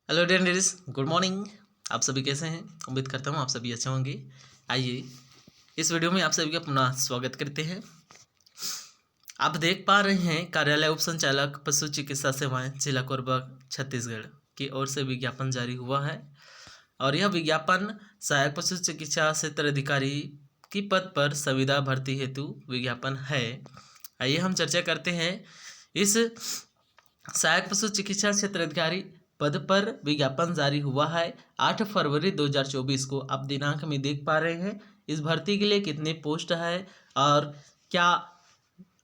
Hello dear ladies, good morning. आप सभी कैसे हैं? उम्मीद करता हूँ आप सभी अच्छे होंगे। आइए इस वीडियो में आप सभी का पुनः स्वागत करते हैं। आप देख पा रहे हैं कार्यालय उप संचालक पशु चिकित्सा सेवाएं जिला कोरबा छत्तीसगढ़ की ओर से विज्ञापन जारी हुआ है और यह विज्ञापन सहायक पशु चिकित्सा क्षेत्र अधिकारी की पद पर संविदा भर्ती हेतु विज्ञापन है। आइए हम चर्चा करते हैं इस सहायक पशु चिकित्सा क्षेत्र अधिकारी पद पर विज्ञापन जारी हुआ है 8 फरवरी 2024 को। आप दिनांक में देख पा रहे हैं इस भर्ती के लिए कितने पोस्ट है और क्या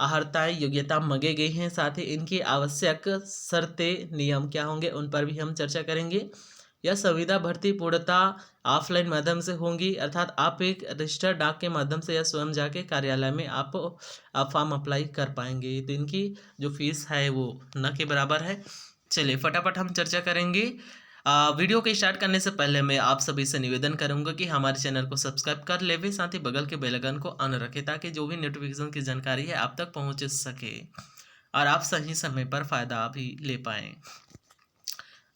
अहर्ताएँ योग्यता मांगे गई हैं, साथ ही इनकी आवश्यक शर्तें नियम क्या होंगे उन पर भी हम चर्चा करेंगे। यह संविदा भर्ती पूर्णतः ऑफलाइन माध्यम से होंगी, अर्थात आप एक रजिस्टर्ड डाक के माध्यम से या स्वयं जाके कार्यालय में आप फॉर्म अप्लाई कर पाएंगे। तो इनकी जो फीस है वो न के बराबर है। चलिए फटाफट हम चर्चा करेंगे। वीडियो को स्टार्ट करने से पहले मैं आप सभी से निवेदन करूंगा कि हमारे चैनल को सब्सक्राइब कर लेवे, साथ ही बगल के बेल आइकन को ऑन रखें ताकि जो भी नोटिफिकेशन की जानकारी है आप तक पहुंच सके और आप सही समय पर फायदा भी ले पाएँ।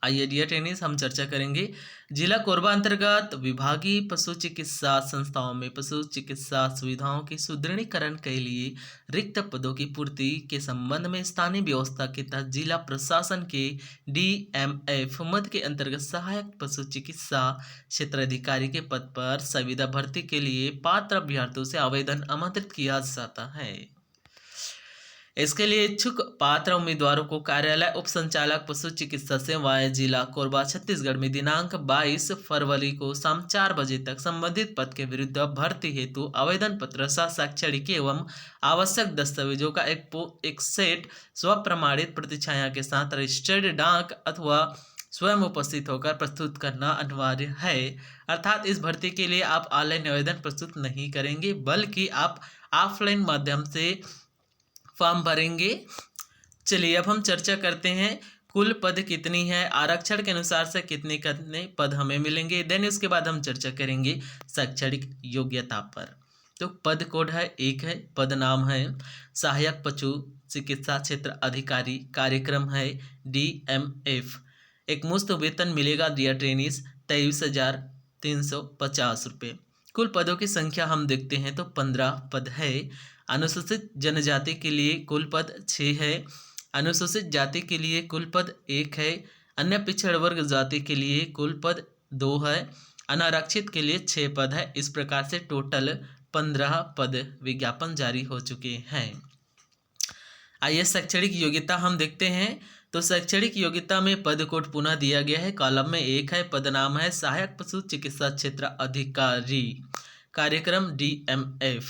आइए डियर ट्रेनिस, हम चर्चा करेंगे जिला कोरबा अंतर्गत विभागीय पशु चिकित्सा संस्थाओं में पशु चिकित्सा सुविधाओं की सुदृढ़ीकरण के लिए रिक्त पदों की पूर्ति के संबंध में स्थानीय व्यवस्था के तहत जिला प्रशासन के DMF मद के अंतर्गत सहायक पशु चिकित्सा क्षेत्र अधिकारी के पद पर संविदा भर्ती के लिए पात्र अभ्यर्थियों से आवेदन आमंत्रित किया जाता है। इसके लिए इच्छुक पात्र उम्मीदवारों को कार्यालय उप संचालक पशु चिकित्सा सेवाएं जिला कोरबा छत्तीसगढ़ में दिनांक 22 फरवरी को शाम 4 बजे तक संबंधित पद के विरुद्ध भर्ती हेतु आवेदन पत्र सह शैक्षणिक एवं आवश्यक दस्तावेजों का एक सेट स्व प्रमाणित प्रतिछाया के साथ रजिस्टर्ड डाक अथवा स्वयं उपस्थित होकर प्रस्तुत करना अनिवार्य है। अर्थात इस भर्ती के लिए आप ऑनलाइन आवेदन प्रस्तुत नहीं करेंगे बल्कि आप ऑफलाइन माध्यम से फॉर्म भरेंगे। चलिए अब हम चर्चा करते हैं कुल पद कितनी है, आरक्षण के अनुसार से कितने पद हमें मिलेंगे। देन उसके बाद हम चर्चा करेंगे शैक्षणिक योग्यता पर। तो पद कोड है 1 है, पद नाम है सहायक पशु चिकित्सा क्षेत्र अधिकारी, कार्यक्रम है DMF। एक मुश्त वेतन मिलेगा डियर ट्रेनिस 23,350 रुपये। कुल पदों की संख्या हम देखते हैं तो 15 पद है। अनुसूचित जनजाति के लिए कुल पद 6 है, अनुसूचित जाति के लिए कुल पद 1 है, अन्य पिछड़ वर्ग जाति के लिए कुल पद 2 है, अनारक्षित के लिए 6 पद है। इस प्रकार से टोटल 15 पद विज्ञापन जारी हो चुके हैं। आइए शैक्षणिक योग्यता हम देखते हैं। तो शैक्षणिक योग्यता में पद कोड पुनः दिया गया है, कॉलम में 1 है, पद नाम है सहायक पशु चिकित्सा क्षेत्र अधिकारी, कार्यक्रम DMF,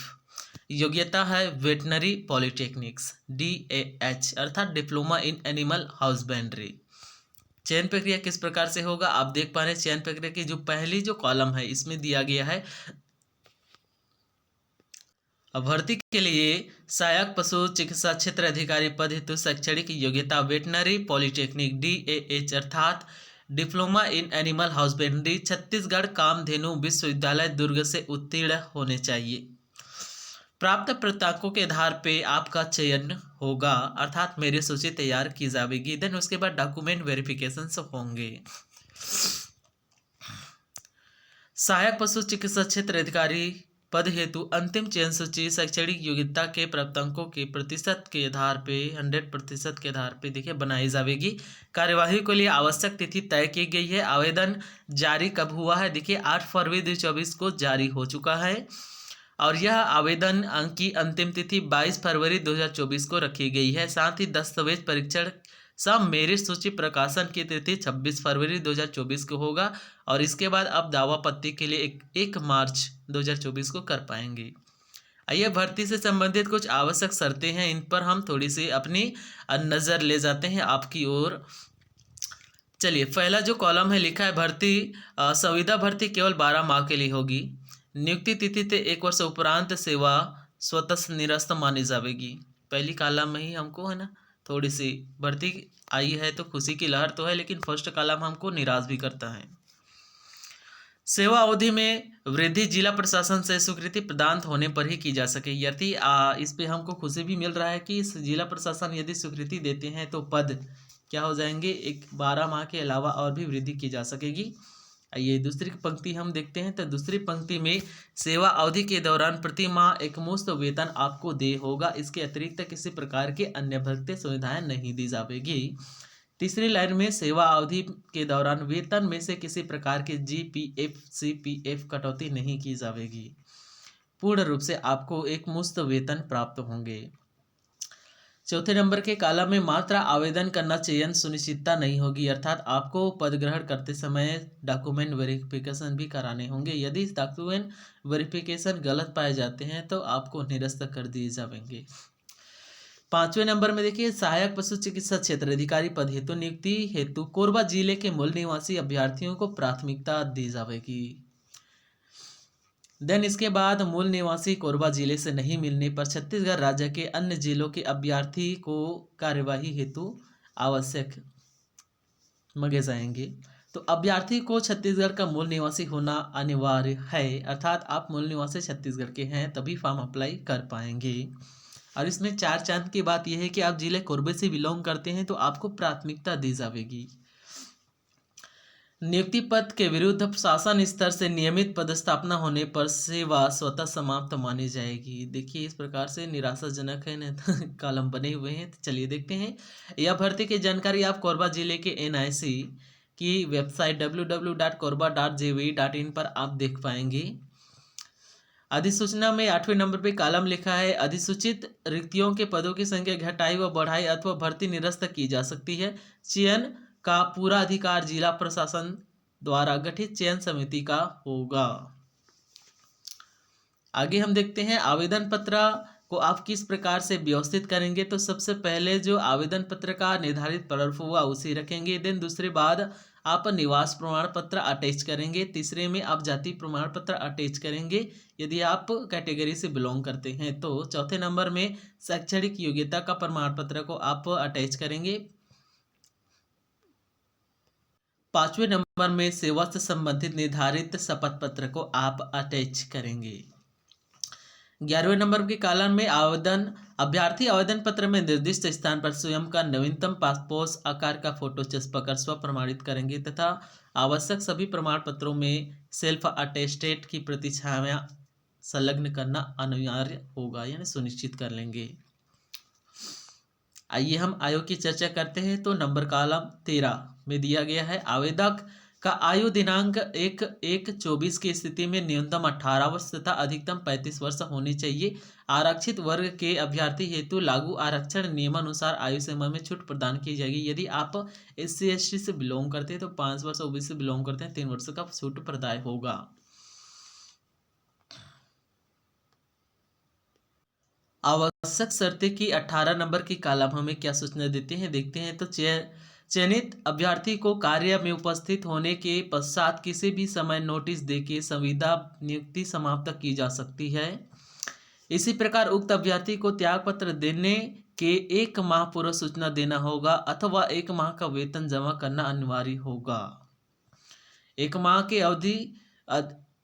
योग्यता है वेटनरी पॉलिटेक्निक्स DAH अर्थात डिप्लोमा इन एनिमल हाउसबेंड्री। चयन प्रक्रिया किस प्रकार से होगा आप देख पा रहे हैं। चयन प्रक्रिया की जो पहली जो कॉलम है इसमें दिया गया है भर्ती के लिए सहायक पशु चिकित्सा क्षेत्र अधिकारी पद हेतु शैक्षणिक योग्यता वेटनरी पॉलिटेक्निक DAH अर्थात diploma in animal husbandry Chhattisgarh Kamdhenu विश्वविद्यालय दुर्ग से उत्तीर्ण होने चाहिए। प्राप्त प्रताकों के आधार पे आपका चयन होगा, अर्थात मेरी सूची तैयार की जाएगी। देन उसके बाद डॉक्यूमेंट वेरिफिकेशन होंगे। सहायक पशु चिकित्सा क्षेत्र अधिकारी पद हेतु अंतिम चयन सूची शैक्षणिक योग्यता के प्राप्तांकों के प्रतिशत के आधार पे 100% के आधार पे देखिए बनाई जाएगी। कार्यवाही के लिए आवश्यक तिथि तय की गई है। आवेदन जारी कब हुआ है देखिए 8 फरवरी 2024 को जारी हो चुका है और यह आवेदन की अंतिम तिथि 22 फरवरी 2024 को रखी गई है। साथ ही दस्तावेज परीक्षण सब मेरिट सूची प्रकाशन की तिथि 26 फरवरी 2024 को होगा और इसके बाद आप दावा पत्ती के लिए 1 मार्च 2024 को कर पाएंगे। आइए भर्ती से संबंधित कुछ आवश्यक शर्तें हैं, इन पर हम थोड़ी सी अपनी नज़र ले जाते हैं आपकी ओर। चलिए पहला जो कॉलम है लिखा है भर्ती संविदा भर्ती केवल 12 माह के लिए होगी। नियुक्ति तिथि से 1 वर्ष उपरांत सेवा स्वतः निरस्त मानी जाएगी। पहली कॉलम में ही हमको है ना थोड़ी सी भर्ती आई है तो खुशी की लहर तो है, लेकिन फर्स्ट कॉलम हमको निराश भी करता है। सेवा अवधि में वृद्धि जिला प्रशासन से स्वीकृति प्रदान होने पर ही की जा सके। यदि इस पे हमको खुशी भी मिल रहा है कि इस जिला प्रशासन यदि स्वीकृति देते हैं तो पद क्या हो जाएंगे, एक 12 माह के अलावा और भी वृद्धि की जा सकेगी। आइए दूसरी पंक्ति हम देखते हैं। तो दूसरी पंक्ति में सेवा अवधि के दौरान प्रति माह एकमुश्त वेतन आपको दे होगा, इसके अतिरिक्त किसी प्रकार के अन्य भत्ते सुविधाएं नहीं दी जाएगी। तीसरी लाइन में सेवा अवधि के दौरान वेतन में से किसी प्रकार के GPF CPF कटौती नहीं की जाएगी, पूर्ण रूप से आपको एक मुश्त वेतन प्राप्त होंगे। चौथे नंबर के कॉलम में मात्र आवेदन करना चयन सुनिश्चितता नहीं होगी, अर्थात आपको पद ग्रहण करते समय डॉक्यूमेंट वेरिफिकेशन भी कराने होंगे। यदि डॉक्यूमेंट वेरिफिकेशन गलत पाए जाते हैं तो आपको निरस्त कर दिए जाएंगे। पांचवें नंबर में देखिए, सहायक पशु चिकित्सा क्षेत्र अधिकारी पद हेतु नियुक्ति हेतु कोरबा जिले के मूल निवासी अभ्यर्थियों को प्राथमिकता दी जाएगी। देन इसके बाद मूल निवासी कोरबा जिले से नहीं मिलने पर छत्तीसगढ़ राज्य के अन्य जिलों के अभ्यर्थी को कार्यवाही हेतु आवश्यक मांगे जाएंगे। तो अभ्यर्थी को छत्तीसगढ़ का मूल निवासी होना अनिवार्य है, अर्थात आप मूल निवासी छत्तीसगढ़ के हैं तभी फॉर्म अप्लाई कर पाएंगे। और इसमें 4 चांद की बात यह है कि आप जिले कोरबे से बिलोंग करते हैं तो आपको प्राथमिकता दी जाएगी। नियुक्ति पद के विरुद्ध शासन स्तर से नियमित पदस्थापना होने पर सेवा स्वतः समाप्त मानी जाएगी। देखिए इस प्रकार से निराशाजनक है न कॉलम बने हुए हैं। तो चलिए देखते हैं। यह भर्ती की जानकारी आप कोरबा जिले के NIC की वेबसाइट www.korba.gov.in पर आप देख पाएंगे। अधिसूचना में 8वें नंबर पे कॉलम लिखा है, अधिसूचित रिक्तियों के पदों की संख्या घटाई व बढ़ाई अथवा भर्ती निरस्त की जा सकती है। चयन का पूरा अधिकार जिला प्रशासन द्वारा गठित चयन समिति का होगा। आगे हम देखते हैं आवेदन पत्र को आप किस प्रकार से व्यवस्थित करेंगे। तो सबसे पहले जो आवेदन पत्र का निर्धारित प्रारूप हुआ उसे रखेंगे। देन दूसरे बाद आप निवास प्रमाण पत्र अटैच करेंगे। तीसरे में आप जाति प्रमाण पत्र अटैच करेंगे यदि आप कैटेगरी से बिलोंग करते हैं तो। चौथे नंबर में शैक्षणिक योग्यता का प्रमाण पत्र को आप अटैच करेंगे। 5वें नंबर में सेवा से संबंधित निर्धारित शपथ पत्र को आप अटैच करेंगे। 11वें नंबर के कॉलम में अभ्यर्थी आवेदन पत्र में निर्दिष्ट स्थान पर स्वयं का नवीनतम पासपोर्ट आकार का फोटो चिपकाकर स्व प्रमाणित करेंगे तथा आवश्यक सभी प्रमाण पत्रों में सेल्फ अटेस्टेड की प्रति छाया संलग्न करना अनिवार्य होगा, यानी सुनिश्चित कर लेंगे। आइए हम आयु की चर्चा करते हैं। तो नंबर कॉलम 13 में दिया गया है, आवेदक का आयु दिनांक 1/1/24 की स्थिति में न्यूनतम 18 वर्ष तथा अधिकतम 35 वर्ष होनी चाहिए। आरक्षित वर्ग के अभ्यर्थी हेतु लागू आरक्षण नियमानुसार आयु सीमा में छूट प्रदान की जाएगी। यदि आप SC/ST से बिलोंग करते हैं तो 5 वर्ष, OBC से बिलोंग करते हैं 3 वर्ष का छूट प्रदान होगा। आवश्यक शर्तें की 18 नंबर की कॉलम हमें क्या सूचना देते हैं, देखते हैं। तो चयनित अभ्यर्थी को कार्य में उपस्थित होने के पश्चात किसी भी समय नोटिस देके संविदा नियुक्ति समाप्त की जा सकती है। इसी प्रकार उक्त अभ्यर्थी को त्याग पत्र देने के 1 माह पूर्व सूचना देना होगा अथवा 1 माह का वेतन जमा करना अनिवार्य होगा। 1 माह की अवधि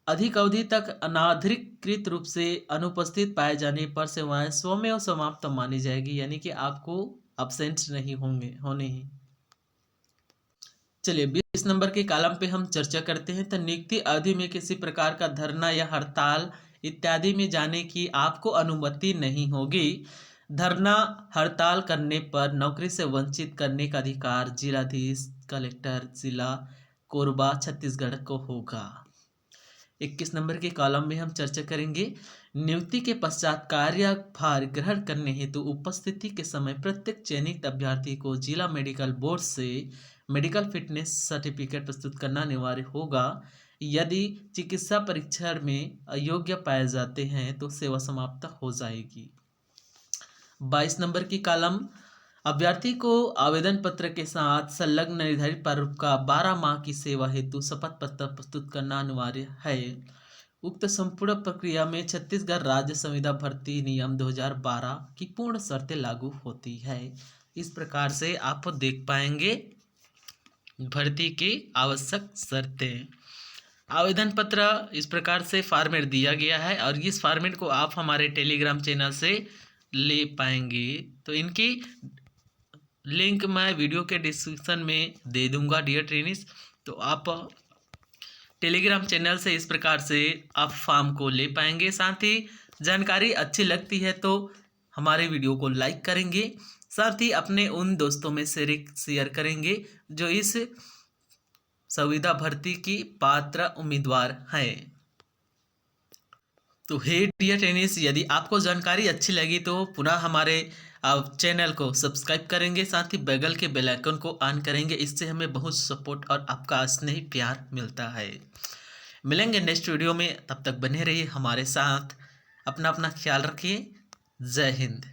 अधिक अवधि तक अनाधिकृत रूप से अनुपस्थित पाए जाने पर सेवाएं स्वमेव समाप्त मानी जाएगी, यानी कि आपको अब्सेंट नहीं होने ही। चलिए 20 नंबर के कॉलम पे हम चर्चा करते हैं। तो नियुक्ति अवधि में किसी प्रकार का धरना या हड़ताल इत्यादि में जाने की आपको अनुमति नहीं होगी। धरना हड़ताल करने पर नौकरी से वंचित करने का अधिकार जिलाधीश कलेक्टर जिला कोरबा छत्तीसगढ़ को होगा। 21 नंबर के कॉलम में हम चर्चा करेंगे, नियुक्ति के पश्चात कार्यभार ग्रहण करने हेतु उपस्थिति के समय प्रत्येक चयनित अभ्यर्थी को जिला मेडिकल बोर्ड से मेडिकल फिटनेस सर्टिफिकेट प्रस्तुत करना अनिवार्य होगा। यदि चिकित्सा परीक्षण में अयोग्य पाए जाते हैं तो सेवा समाप्त हो जाएगी। 22 नंबर की कॉलम, अभ्यर्थी को आवेदन पत्र के साथ संलग्न निर्धारित प्रारूप का 12 माह की सेवा हेतु शपथ पत्र प्रस्तुत करना अनिवार्य है। उक्त संपूर्ण प्रक्रिया में छत्तीसगढ़ राज्य संविदा भर्ती नियम 2012 की पूर्ण शर्तें लागू होती है। इस प्रकार से आप देख पाएंगे भर्ती की आवश्यक शर्तें। आवेदन पत्र इस प्रकार से फॉर्मेट दिया गया है और इस फॉर्मेट को आप हमारे टेलीग्राम चैनल से ले पाएंगे। तो इनकी लिंक मैं वीडियो के डिस्क्रिप्शन में दे दूंगा डियर ट्रेनिस। तो आप टेलीग्राम चैनल से इस प्रकार से आप फॉर्म को ले पाएंगे। साथ ही जानकारी अच्छी लगती है तो हमारे वीडियो को लाइक करेंगे, साथ ही अपने उन दोस्तों में शेयर करेंगे जो इस संविदा भर्ती की पात्र उम्मीदवार हैं। तो हे डियर ट्रेनिस, यदि आपको जानकारी अच्छी लगी तो पुनः हमारे चैनल को सब्सक्राइब करेंगे, साथ ही बगल के बेल आइकन को ऑन करेंगे। इससे हमें बहुत सपोर्ट और आपका स्नेह प्यार मिलता है। मिलेंगे नेक्स्ट वीडियो में, तब तक बने रहिए हमारे साथ। अपना ख्याल रखिए। जय हिंद।